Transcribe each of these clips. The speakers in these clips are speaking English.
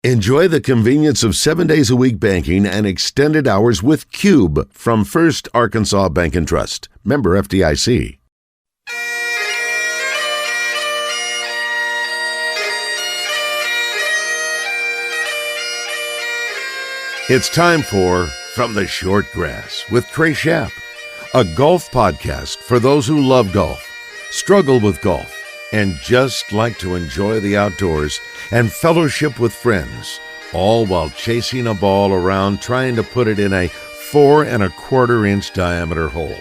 Enjoy the convenience of 7 days a week banking and extended hours with Cube from First Arkansas Bank and Trust. Member FDIC. It's time for From the Short Grass with Trey Schaap, a golf podcast for those who love golf, struggle with golf, and just like to enjoy the outdoors and fellowship with friends, all while chasing a ball around trying to put it in a 4 1/4 inch diameter hole.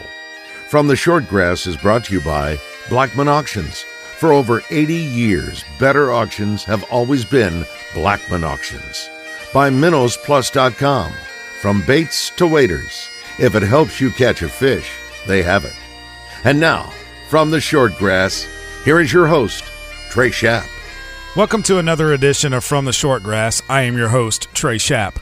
From the Short Grass is brought to you by Blackman Auctions. For over 80 years, better auctions have always been Blackman Auctions. By MinnowsPlus.com. From baits to waders, if it helps you catch a fish, they have it. And now, from the Short Grass, here is your host, Trey Schaap. Welcome to another edition of From the Short Grass. I am your host, Trey Schaap.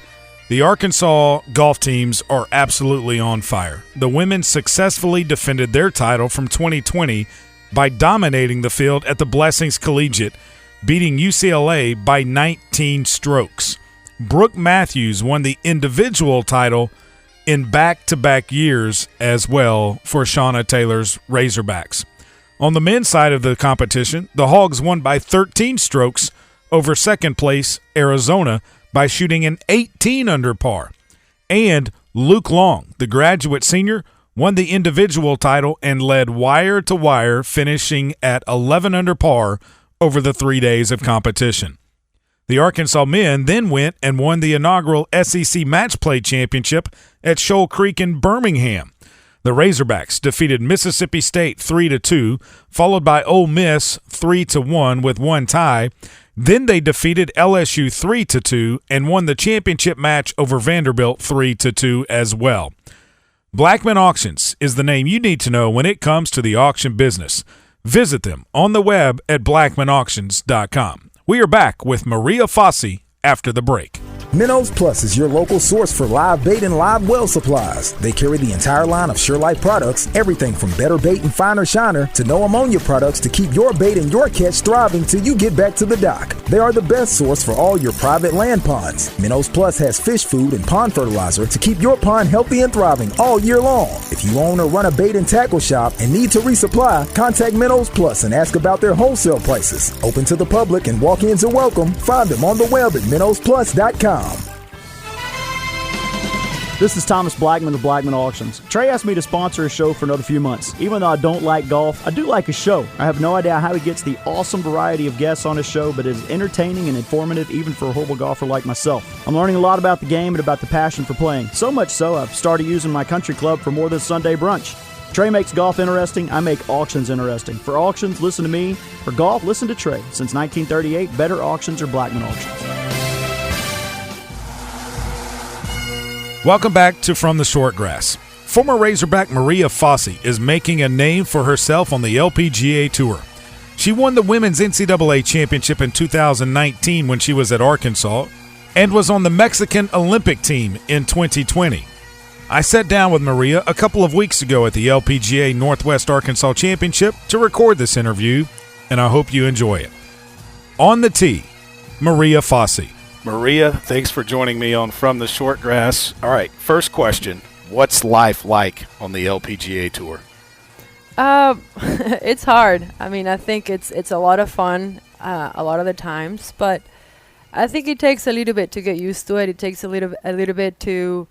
The Arkansas golf teams are absolutely on fire. The women successfully defended their title from 2020 by dominating the field at the Blessings Collegiate, beating UCLA by 19 strokes. Brooke Matthews won the individual title in back-to-back years as well for Shauna Taylor's Razorbacks. On the men's side of the competition, the Hogs won by 13 strokes over second place Arizona by shooting an 18 under par. And Luke Long, the graduate senior, won the individual title and led wire to wire, finishing at 11 under par over the 3 days of competition. The Arkansas men then went and won the inaugural SEC Match Play Championship at Shoal Creek in Birmingham. The Razorbacks defeated Mississippi State 3-2, followed by Ole Miss 3-1 with one tie. Then they defeated LSU 3-2 and won the championship match over Vanderbilt 3-2 as well. Blackman Auctions is the name you need to know when it comes to the auction business. Visit them on the web at blackmanauctions.com. We are back with Maria Fassi after the break. Minnows Plus is your local source for live bait and live well supplies. They carry the entire line of SureLife products, everything from better bait and finer shiner to no ammonia products to keep your bait and your catch thriving till you get back to the dock. They are the best source for all your private land ponds. Minnows Plus has fish food and pond fertilizer to keep your pond healthy and thriving all year long. If you own or run a bait and tackle shop and need to resupply, contact Minnows Plus and ask about their wholesale prices. Open to the public and walk-ins are welcome. Find them on the web at minnowsplus.com. This is Thomas Blackman of Blackman Auctions. Trey asked me to sponsor a show for another few months. Even though I don't like golf, I do like a show. I have no idea how he gets the awesome variety of guests on his show, but it is entertaining and informative even for a horrible golfer like myself. I'm learning a lot about the game and about the passion for playing. So much so, I've started using my country club for more than Sunday brunch. Trey makes golf interesting. I make auctions interesting. For auctions, listen to me. For golf, listen to Trey. Since 1938, better auctions are Blackman Auctions. Welcome back to From the Short Grass. Former Razorback Maria Fassi is making a name for herself on the LPGA Tour. She won the Women's NCAA Championship in 2019 when she was at Arkansas and was on the Mexican Olympic team in 2020. I sat down with Maria a couple of weeks ago at the LPGA Northwest Arkansas Championship to record this interview, and I hope you enjoy it. On the tee, Maria Fassi. Maria, thanks for joining me on From the Short Grass. All right, first question. What's life like on the LPGA Tour? It's hard. I mean, I think it's a lot of fun a lot of the times, but I think it takes a little bit to get used to it. It takes a little bit to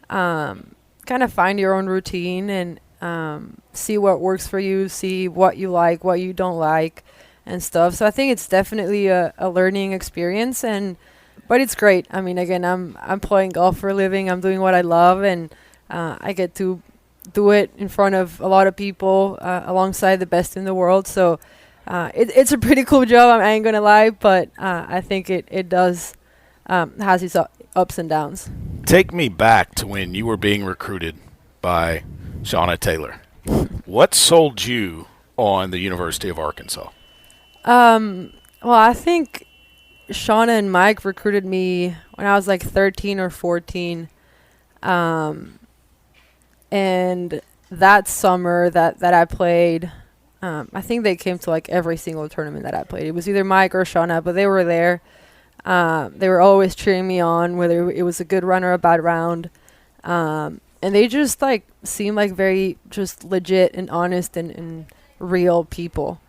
kind of find your own routine and see what works for you, see what you like, what you don't like, and stuff. So I think it's definitely a learning experience, but it's great. I mean, again, I'm playing golf for a living. I'm doing what I love, and I get to do it in front of a lot of people alongside the best in the world. So it's a pretty cool job. I ain't gonna lie, but I think it does has its ups and downs. Take me back to when you were being recruited by Shauna Taylor. What sold you on the University of Arkansas? Well, I think Shauna and Mike recruited me when I was like 13 or 14. And that summer that I played, I think they came to like every single tournament that I played. It was either Mike or Shauna, but they were there. They were always cheering me on, whether it was a good run or a bad round. And they just like seem like very just legit and honest and real people.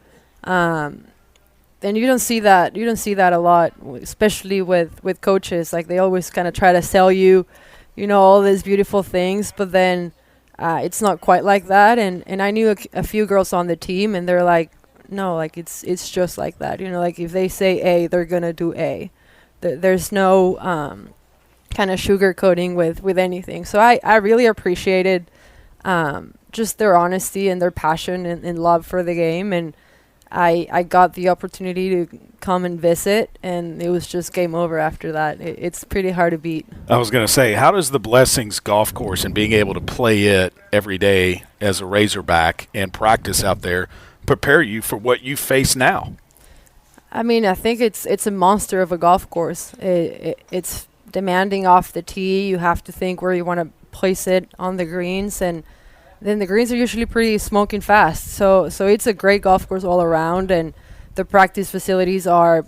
And you don't see that a lot, especially with coaches. Like they always kind of try to sell you, all these beautiful things, but then it's not quite like that. And I knew a few girls on the team, and they're like, no, like it's just like that. Like if they say A, they're gonna do A. There's no kind of sugarcoating with anything. So I really appreciated just their honesty and their passion and love for the game. And I got the opportunity to come and visit, and it was just game over after that. It's pretty hard to beat. I was going to say, how does the Blessings golf course and being able to play it every day as a Razorback and practice out there prepare you for what you face now? I mean, I think it's a monster of a golf course. It's demanding off the tee. You have to think where you want to place it on the greens, and then the greens are usually pretty smoking fast. So it's a great golf course all around, and the practice facilities are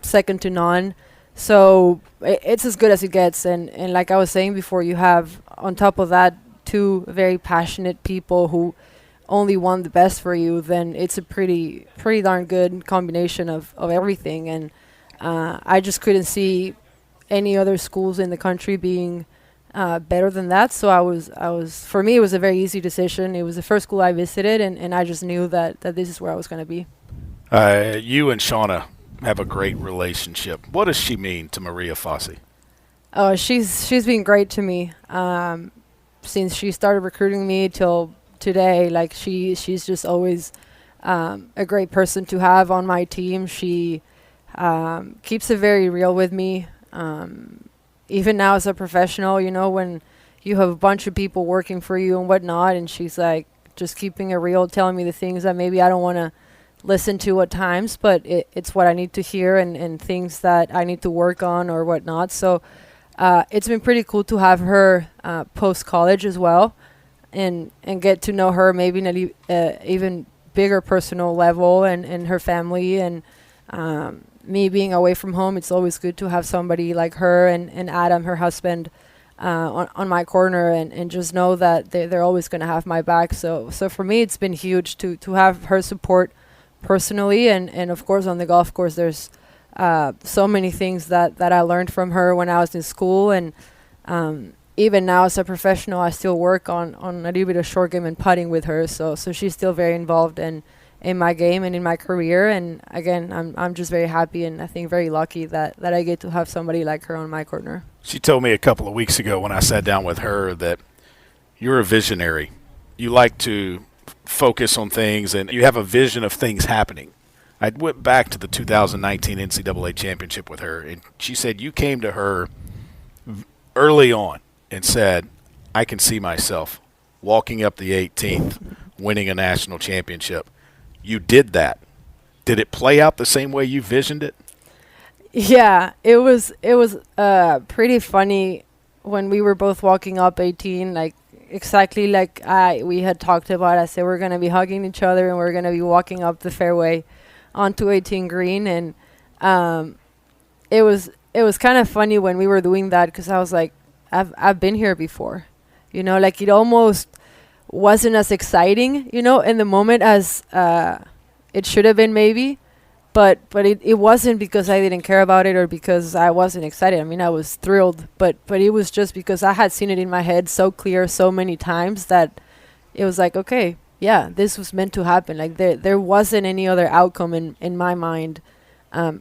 second to none. So it's as good as it gets. And like I was saying before, you have on top of that 2 very passionate people who only want the best for you. Then it's a pretty darn good combination of everything. And I just couldn't see any other schools in the country being better than that. So I was for me, it was a very easy decision. It was the first school I visited, and I just knew that this is where I was going to be. You and Shauna have a great relationship. What does she mean to Maria Fassi? Oh, she's been great to me since she started recruiting me till today. Like she's just always a great person to have on my team. She keeps it very real with me. Even now as a professional, when you have a bunch of people working for you and whatnot, and she's like just keeping it real, telling me the things that maybe I don't want to listen to at times, but it's what I need to hear and things that I need to work on or whatnot. So it's been pretty cool to have her post-college as well and get to know her maybe in an even bigger personal level and her family. And me being away from home, it's always good to have somebody like her and Adam, her husband, on my corner and just know that they're always going to have my back. So for me, it's been huge to have her support personally. And of course, on the golf course, there's so many things that I learned from her when I was in school. And even now as a professional, I still work on a little bit of short game and putting with her. So she's still very involved in my game and in my career. And again, I'm just very happy and I think very lucky that I get to have somebody like her on my corner. She told me a couple of weeks ago when I sat down with her that you're a visionary. You like to focus on things and you have a vision of things happening. I went back to the 2019 NCAA championship with her, and she said you came to her early on and said, I can see myself walking up the 18th, winning a national championship. You did that. Did it play out the same way you visioned it? Yeah, it was pretty funny when we were both walking up 18, like exactly like we had talked about. I said we're going to be hugging each other and we're going to be walking up the fairway onto 18 green. And it was kind of funny when we were doing that because I was like, I've been here before. Like it almost wasn't as exciting, in the moment as it should have been maybe. But it wasn't because I didn't care about it or because I wasn't excited. I mean, I was thrilled, but it was just because I had seen it in my head so clear so many times that it was like, okay, yeah, this was meant to happen. Like there wasn't any other outcome in my mind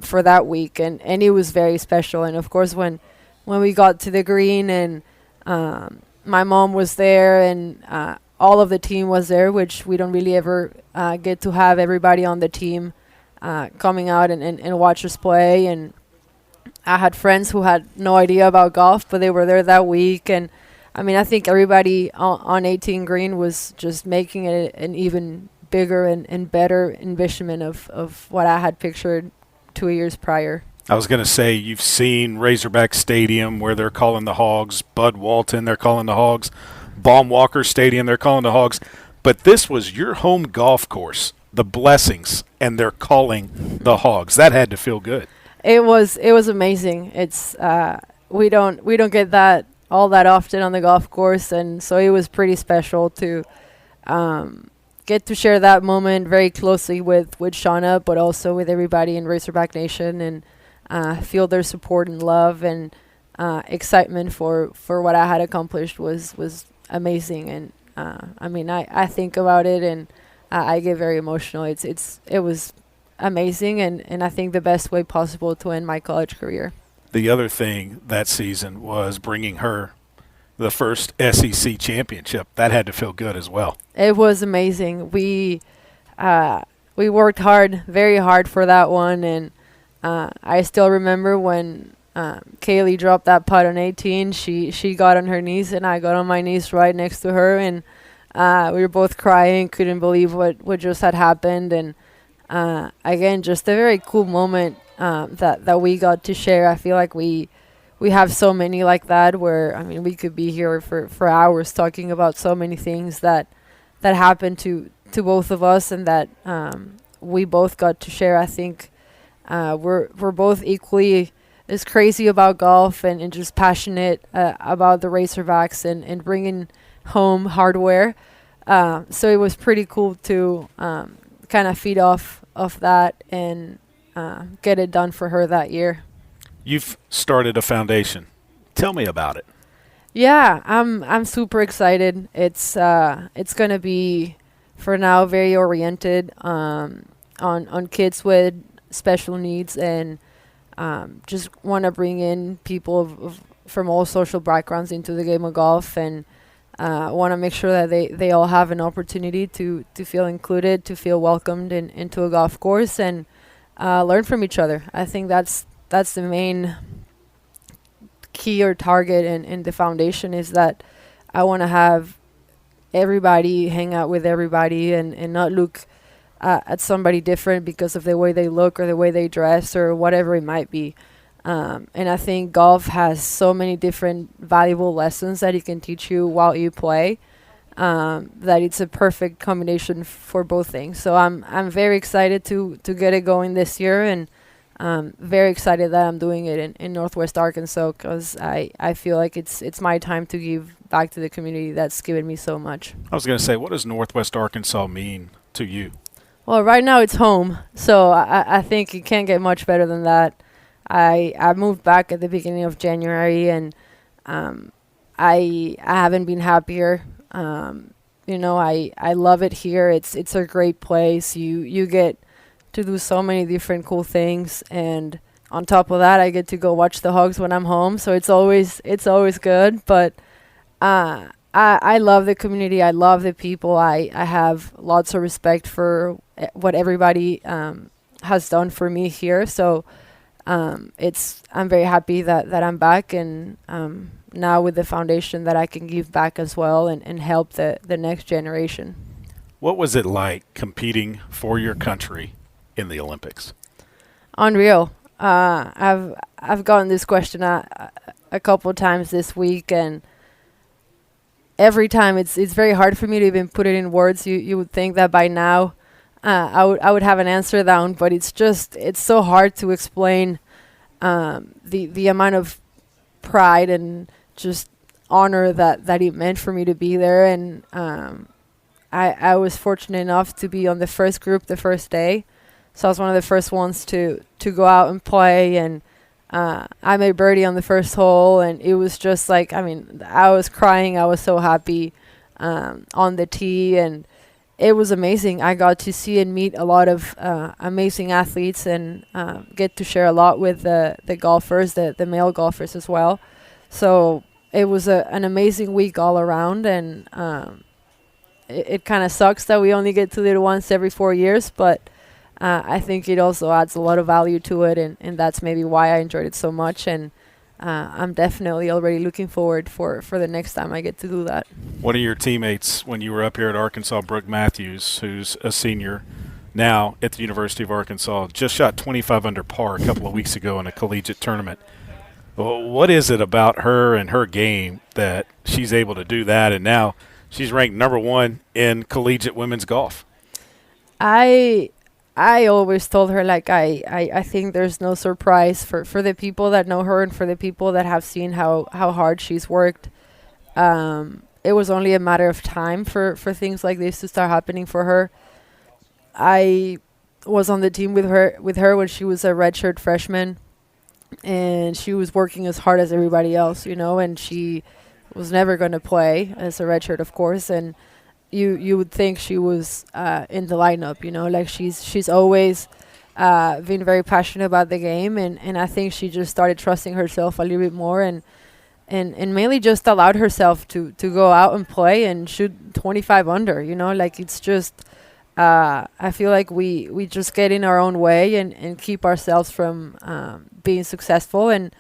for that week, and it was very special. And of course, when we got to the green and my mom was there and all of the team was there, which we don't really ever get to have everybody on the team coming out and watch us play. And I had friends who had no idea about golf, but they were there that week. And I mean, I think everybody on 18 green was just making it an even bigger and better envisionment of what I had pictured 2 years prior. I was going to say, you've seen Razorback Stadium where they're calling the Hogs, Bud Walton, they're calling the Hogs, Baum Walker Stadium, they're calling the Hogs. But this was your home golf course, the Blessings, and they're calling the Hogs. That had to feel good. It was amazing. It's we don't get that all that often on the golf course, and so it was pretty special to get to share that moment very closely with Shauna, but also with everybody in Razorback Nation, and feel their support and love and excitement for what I had accomplished was amazing. And I mean, I think about it and I get very emotional. It was amazing, and I think the best way possible to end my college career. The other thing that season was bringing her the first SEC championship. That had to feel good as well. It was amazing. We worked hard, very hard for that one, and I still remember when Kaylee dropped that putt on 18. She got on her knees, and I got on my knees right next to her, and we were both crying, couldn't believe what just had happened. And again, just a very cool moment that we got to share. I feel like we have so many like that where, I mean, we could be here for hours talking about so many things that happened to both of us, and that we both got to share. I think we're both equally as crazy about golf and just passionate about the Razorbacks and bringing home hardware. So it was pretty cool to kind of feed off of that and get it done for her that year. You've started a foundation. Tell me about it. Yeah, I'm super excited. It's gonna be, for now, very oriented on kids with special needs, and just want to bring in people from all social backgrounds into the game of golf, and want to make sure that they all have an opportunity to feel included, to feel welcomed into a golf course, and learn from each other. I think that's the main key or target in the foundation, is that I want to have everybody hang out with everybody and not look at somebody different because of the way they look or the way they dress or whatever it might be. And I think golf has so many different valuable lessons that it can teach you while you play, that it's a perfect combination for both things. So I'm very excited to get it going this year, and very excited that I'm doing it in Northwest Arkansas, because I feel like it's my time to give back to the community that's given me so much. I was going to say, what does Northwest Arkansas mean to you? Well, right now it's home, so I think it can't get much better than that. I moved back at the beginning of January, and I haven't been happier. I love it here. It's a great place. You get to do so many different cool things, and on top of that, I get to go watch the Hogs when I'm home. So it's always good. But I love the community. I love the people. I have lots of respect for what everybody has done for me here. So I'm very happy that I'm back, and now with the foundation that I can give back as well and help the next generation. What was it like competing for your country in the Olympics? Unreal. I've gotten this question a couple of times this week, and every time it's very hard for me to even put it in words. You would think that by now I would have an answer down, but it's so hard to explain the amount of pride and just honor that it meant for me to be there. And I was fortunate enough to be on the first group the first day. So I was one of the first ones to go out and play, and I made birdie on the first hole, and it was just like, I mean, I was crying. I was so happy on the tee, and it was amazing. I got to see and meet a lot of amazing athletes, and get to share a lot with the golfers, the male golfers as well. So it was an amazing week all around, and it kind of sucks that we only get to do it once every 4 years, but I think it also adds a lot of value to it, and that's maybe why I enjoyed it so much, and I'm definitely already looking forward for the next time I get to do that. One of your teammates when you were up here at Arkansas, Brooke Matthews, who's a senior now at the University of Arkansas, just shot 25 under par a couple of weeks ago in a collegiate tournament. Well, what is it about her and her game that she's able to do that, and now she's ranked number 1 in collegiate women's golf? I I always told her, like, I think there's no surprise for the people that know her and for the people that have seen how hard she's worked. It was only a matter of time for things like this to start happening for her. I was on the team with her when she was a redshirt freshman, and she was working as hard as everybody else, and she was never going to play as a redshirt, of course, and you would think she was in the lineup, like she's always been very passionate about the game, and I think she just started trusting herself a little bit more, and mainly just allowed herself to go out and play and shoot 25 under, like it's just I feel like we just get in our own way and keep ourselves from being successful, and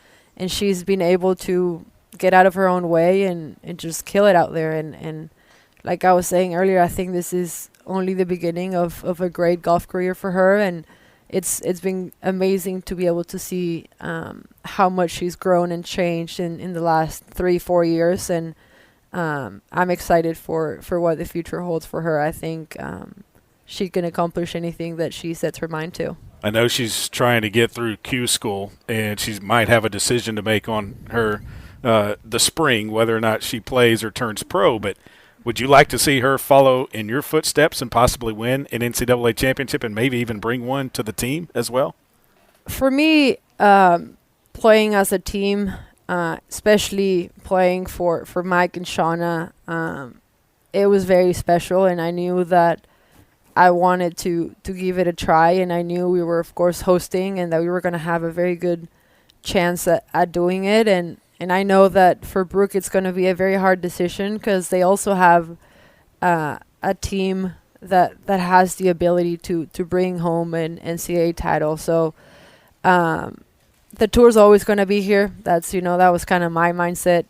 she's been able to get out of her own way and just kill it out there, and like I was saying earlier, I think this is only the beginning of a great golf career for her, and it's been amazing to be able to see how much she's grown and changed in the last 3-4 years, and I'm excited for what the future holds for her. I think she can accomplish anything that she sets her mind to. I know she's trying to get through Q school, and she might have a decision to make on her the spring, whether or not she plays or turns pro, but would you like to see her follow in your footsteps and possibly win an NCAA championship and maybe even bring one to the team as well? For me, playing as a team, especially playing for Mike and Shauna, it was very special, and I knew that I wanted to give it a try, and I knew we were, of course, hosting and that we were going to have a very good chance at doing it, and I know that for Brooke it's going to be a very hard decision because they also have a team that has the ability to bring home an NCAA title. So the tour's always going to be here. That's, that was kind of my mindset.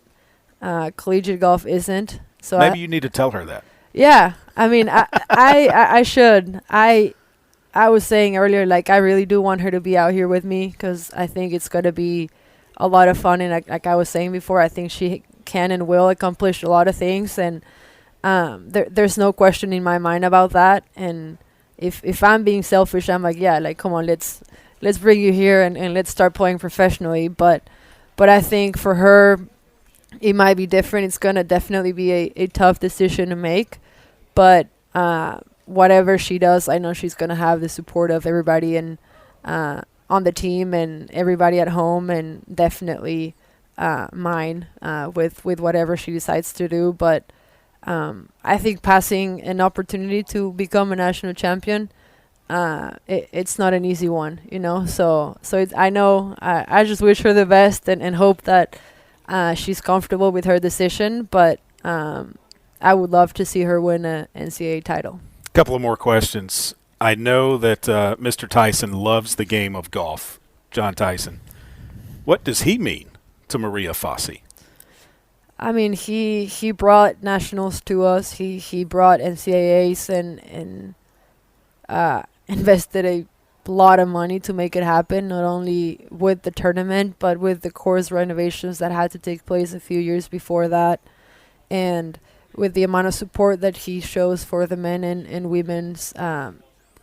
Collegiate golf isn't. So maybe you need to tell her that. Yeah, I mean, I should. I was saying earlier, like, I really do want her to be out here with me because I think it's going to be a lot of fun, and like I was saying before, I think she can and will accomplish a lot of things, and there's no question in my mind about that. And if I'm being selfish, I'm like, yeah, like, come on, let's bring you here and let's start playing professionally. But I think for her, it might be different. It's gonna definitely be a tough decision to make, but whatever she does, I know she's gonna have the support of everybody and on the team and everybody at home, and definitely mine with whatever she decides to do. But I think passing an opportunity to become a national champion, it's not an easy one, So I know I just wish her the best and hope that she's comfortable with her decision. But I would love to see her win an NCAA title. A couple of more questions. I know that Mr. Tyson loves the game of golf, John Tyson. What does he mean to Maria Fassi? I mean, he brought nationals to us. He brought NCAAs and invested a lot of money to make it happen, not only with the tournament, but with the course renovations that had to take place a few years before that, and with the amount of support that he shows for the men and women's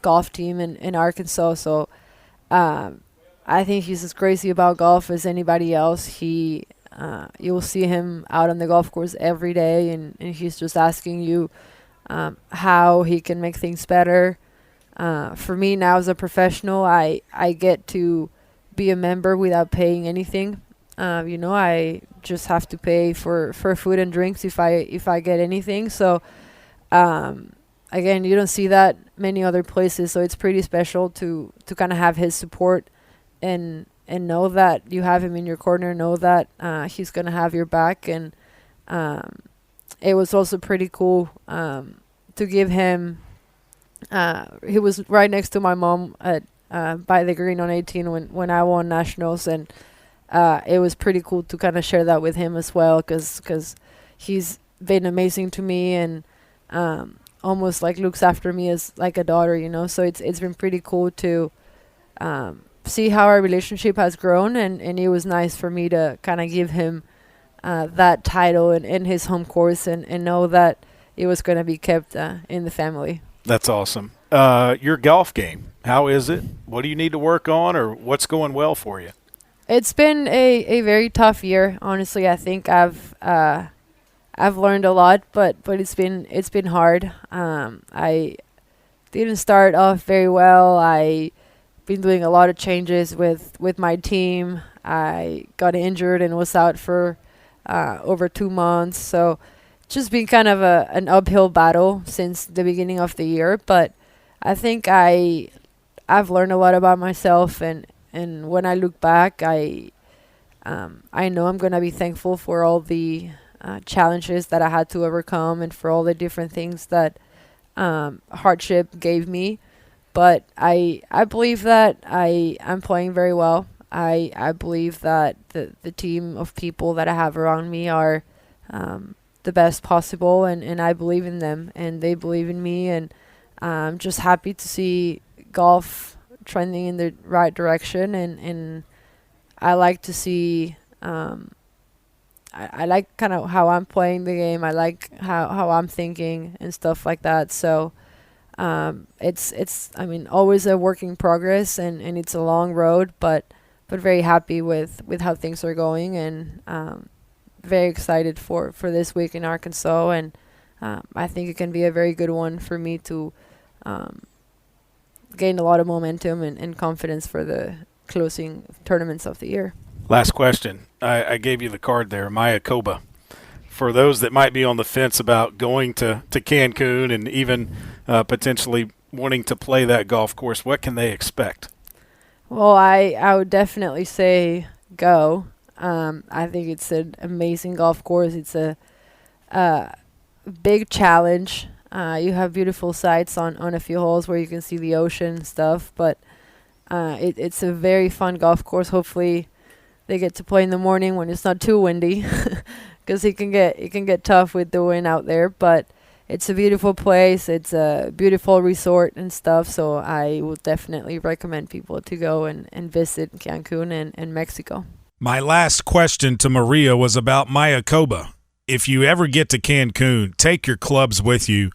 golf team in Arkansas. So I think he's as crazy about golf as anybody else. You will see him out on the golf course every day, and he's just asking you how he can make things better. For me now as a professional, I get to be a member without paying anything. I just have to pay for food and drinks if I get anything. So again, you don't see that many other places, so it's pretty special to kind of have his support and know that you have him in your corner, know that he's going to have your back. And it was also pretty cool to give him he was right next to my mom at by the green on 18 when I won nationals, and it was pretty cool to kind of share that with him as well, because he's been amazing to me and almost like looks after me as like a daughter, so it's been pretty cool to see how our relationship has grown, and it was nice for me to kind of give him that title in his home course and know that it was going to be kept in the family. That's awesome. your golf game. How is it? What do you need to work on, or what's going well for you? It's been a very tough year. Honestly, I think I've learned a lot, but it's been hard. I didn't start off very well. I been doing a lot of changes with my team. I got injured and was out for over 2 months. So just been kind of an uphill battle since the beginning of the year. But I think I've learned a lot about myself, and when I look back, I know I'm going to be thankful for all the challenges that I had to overcome and for all the different things that hardship gave me. But I believe that I'm playing very well. I believe that the team of people that I have around me are the best possible, and I believe in them, and they believe in me, and I'm just happy to see golf trending in the right direction, and I like to see I like kind of how I'm playing the game. I like how I'm thinking and stuff like that. So it's I mean, always a work in progress, and it's a long road, but very happy with how things are going, and very excited for this week in Arkansas, and I think it can be a very good one for me to gain a lot of momentum and confidence for the closing tournaments of the year. Last question. I gave you the card there, Mayakoba. For those that might be on the fence about going to Cancun and even potentially wanting to play that golf course, what can they expect? Well, I would definitely say go. I think it's an amazing golf course. It's a big challenge. You have beautiful sights on a few holes where you can see the ocean and stuff, but it's a very fun golf course. Hopefully they get to play in the morning when it's not too windy, because it can get tough with the wind out there. But it's a beautiful place. It's a beautiful resort and stuff. So I would definitely recommend people to go and visit Cancun and Mexico. My last question to Maria was about Mayakoba. If you ever get to Cancun, take your clubs with you.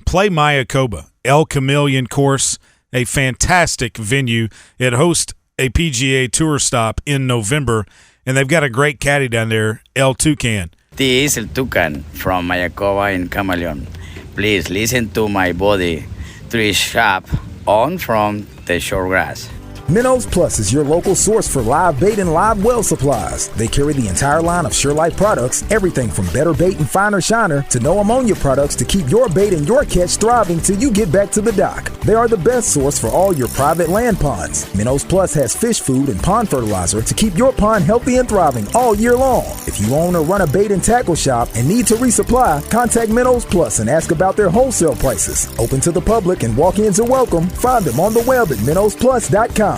Play Mayakoba, El Chameleon course, a fantastic venue. It hosts a PGA Tour stop in November, and they've got a great caddy down there, El Toucan. This is El Toucan from Mayakoba in Chameleon. Please listen to my buddy, Trey Schaap, on from the short grass. Minnows Plus is your local source for live bait and live well supplies. They carry the entire line of SureLife products, everything from better bait and finer shiner to no ammonia products to keep your bait and your catch thriving till you get back to the dock. They are the best source for all your private land ponds. Minnows Plus has fish food and pond fertilizer to keep your pond healthy and thriving all year long. If you own or run a bait and tackle shop and need to resupply, contact Minnows Plus and ask about their wholesale prices. Open to the public and walk-ins are welcome. Find them on the web at minnowsplus.com.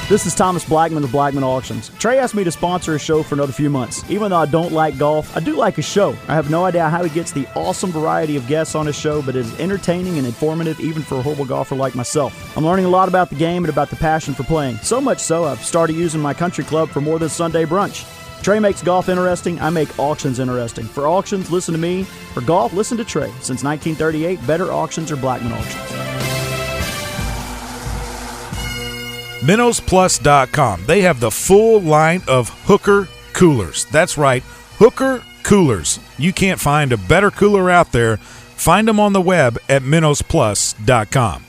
This is Thomas Blackman of Blackman Auctions. Trey asked me to sponsor a show for another few months. Even though I don't like golf, I do like a show. I have no idea how he gets the awesome variety of guests on his show, but it is entertaining and informative even for a horrible golfer like myself. I'm learning a lot about the game and about the passion for playing. So much so, I've started using my country club for more than Sunday brunch. Trey makes golf interesting. I make auctions interesting. For auctions, listen to me. For golf, listen to Trey. Since 1938, better auctions are Blackman Auctions. MinnowsPlus.com. They have the full line of Hooker coolers. That's right, Hooker coolers. You can't find a better cooler out there. Find them on the web at MinnowsPlus.com.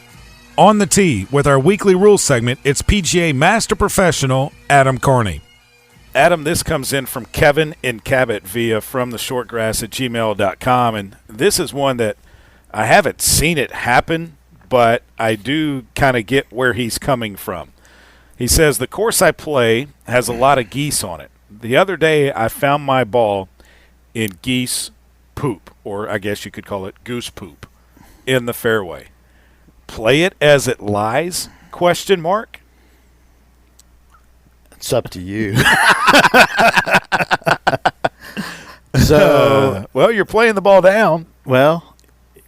On the tee with our weekly rules segment, it's PGA Master Professional Adam Carney. Adam, this comes in from Kevin in Cabot via fromtheshortgrass@gmail.com, and this is one that I haven't seen it happen, but I do kind of get where he's coming from. He says, the course I play has a lot of geese on it. The other day I found my ball in geese poop, or I guess you could call it goose poop, in the fairway. Play it as it lies? ? It's up to you. So, well, you're playing the ball down. Well,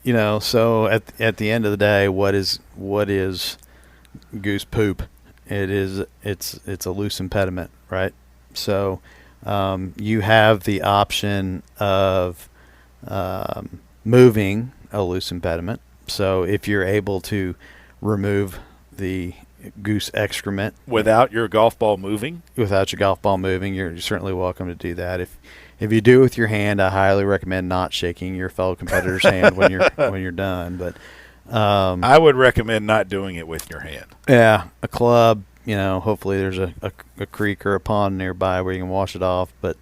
you know, so at the end of the day, what is goose poop? It's a loose impediment, right? So you have the option of moving a loose impediment. So if you're able to remove the goose excrement without your golf ball moving, you're certainly welcome to do that. If you do it with your hand, I highly recommend not shaking your fellow competitor's hand when you're done. But I would recommend not doing it with your hand. Yeah, a club. Hopefully there's a creek or a pond nearby where you can wash it off. But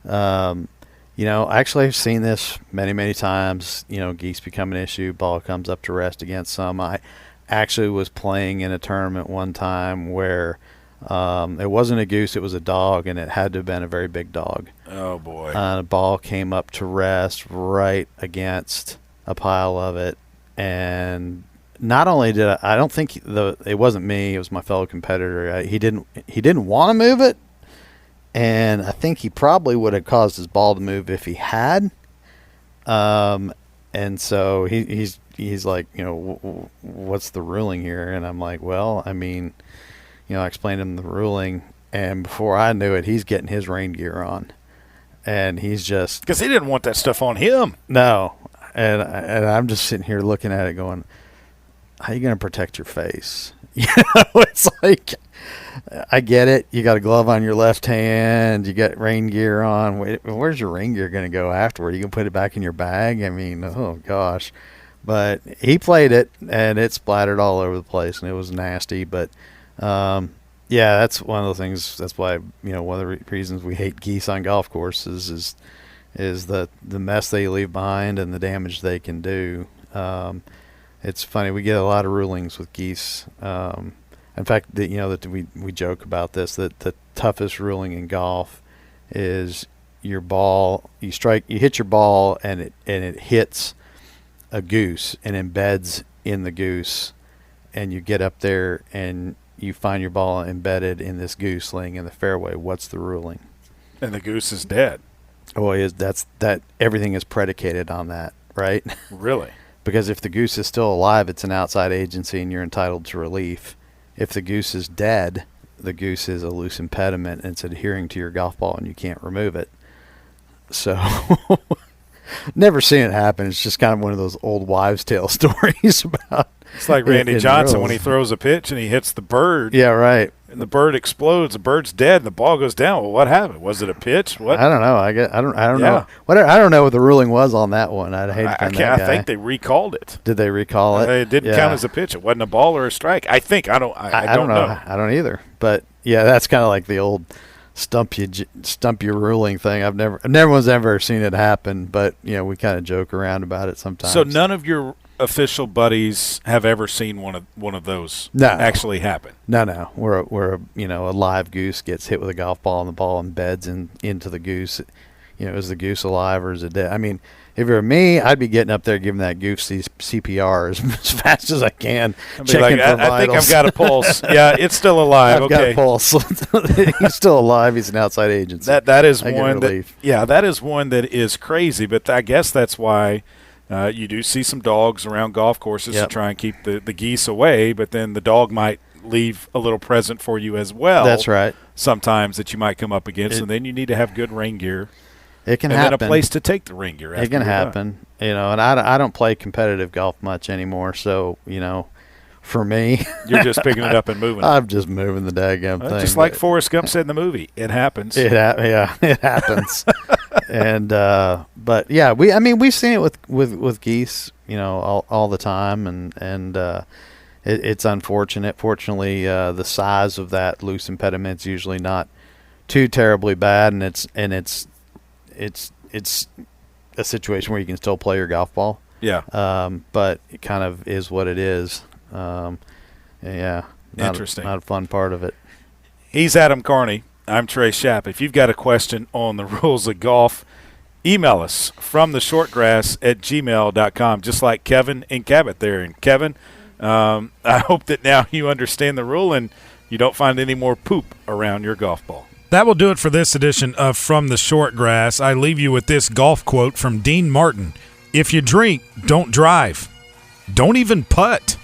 actually I've seen this many, many times. Geese become an issue. Ball comes up to rest against some. I actually was playing in a tournament one time where it wasn't a goose, it was a dog, and it had to have been a very big dog. Oh boy. The ball came up to rest right against a pile of it, and not only did I don't think it wasn't me, it was my fellow competitor. He didn't want to move it, and I think he probably would have caused his ball to move if he had. And so he's like, what's the ruling here? And I'm like, well, I mean, I explained him the ruling, and before I knew it, he's getting his rain gear on, and he's just because he didn't want that stuff on him. No, and I'm just sitting here looking at it, going, how are you going to protect your face? It's like, I get it. You got a glove on your left hand. You got rain gear on. Where's your rain gear going to go afterward? You can put it back in your bag? I mean, oh, gosh. But he played it, and it splattered all over the place, and it was nasty. But, yeah, that's one of the things. That's why, one of the reasons we hate geese on golf courses is the mess they leave behind and the damage they can do. It's funny. We get a lot of rulings with geese. In fact, that we joke about this, that the toughest ruling in golf is your ball. You hit your ball, and it hits a goose and embeds in the goose, and you get up there and you find your ball embedded in this goose laying in the fairway. What's the ruling? And the goose is dead. Oh, that everything is predicated on that, right? Really? Because if the goose is still alive, it's an outside agency and you're entitled to relief. If the goose is dead, the goose is a loose impediment and it's adhering to your golf ball and you can't remove it. So never seen it happen. It's just kind of one of those old wives' tale stories about. It's like Randy Johnson when he throws a pitch and he hits the bird. Yeah, right. And the bird explodes. The bird's dead, and the ball goes down. Well, what happened? Was it a pitch? What? I don't know. I don't know. I don't know what the ruling was on that one. I'd hate to find that guy. I think they recalled it. Did they recall it? It didn't count as a pitch. It wasn't a ball or a strike. I think. I don't know. I don't either. But yeah, that's kind of like the old stump your ruling thing. No one's ever seen it happen, but we kind of joke around about it sometimes. So none of your official buddies have ever seen one of those actually happen. No. Where a live goose gets hit with a golf ball and the ball embeds into the goose. Is the goose alive or is it dead? I mean, if it were me, I'd be getting up there giving that goose CPR as fast as I can. Checking for vitals. I think I've got a pulse. Yeah, it's still alive. I've got a pulse. He's still alive. He's an outside agency. That is one that is crazy. But I guess that's why. You do see some dogs around golf courses to try and keep the geese away, but then the dog might leave a little present for you as well. That's right. Sometimes that you might come up against, and then you need to have good rain gear. It can happen. And then a place to take the rain gear. It can happen. And I don't play competitive golf much anymore, so for me, you're just picking it up and moving. I'm just moving the daggum thing. Just like Forrest Gump said in the movie, it happens. It happens. And but yeah, we've seen it with geese, all the time, and it's unfortunate. Fortunately, the size of that loose impediment's usually not too terribly bad, and it's a situation where you can still play your golf ball. Yeah. But it kind of is what it is. Interesting. Not a fun part of it. He's Adam Carney. I'm Trey Schaap. If you've got a question on the rules of golf, email us from theshortgrass@gmail.com, just like Kevin in Cabot there. And Kevin, I hope that now you understand the rule and you don't find any more poop around your golf ball. That will do it for this edition of From the Short Grass. I leave you with this golf quote from Dean Martin. If you drink, don't drive. Don't even putt.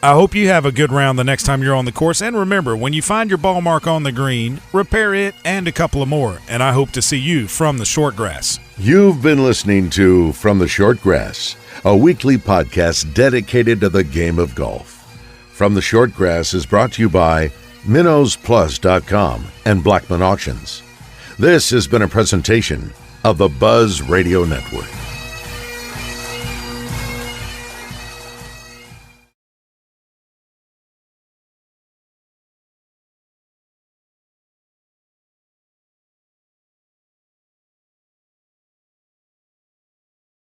I hope you have a good round the next time you're on the course. And remember, when you find your ball mark on the green, repair it and a couple of more. And I hope to see you from the short grass. You've been listening to From the Short Grass, a weekly podcast dedicated to the game of golf. From the Short Grass is brought to you by MinnowsPlus.com and Blackman Auctions. This has been a presentation of the Buzz Radio Network.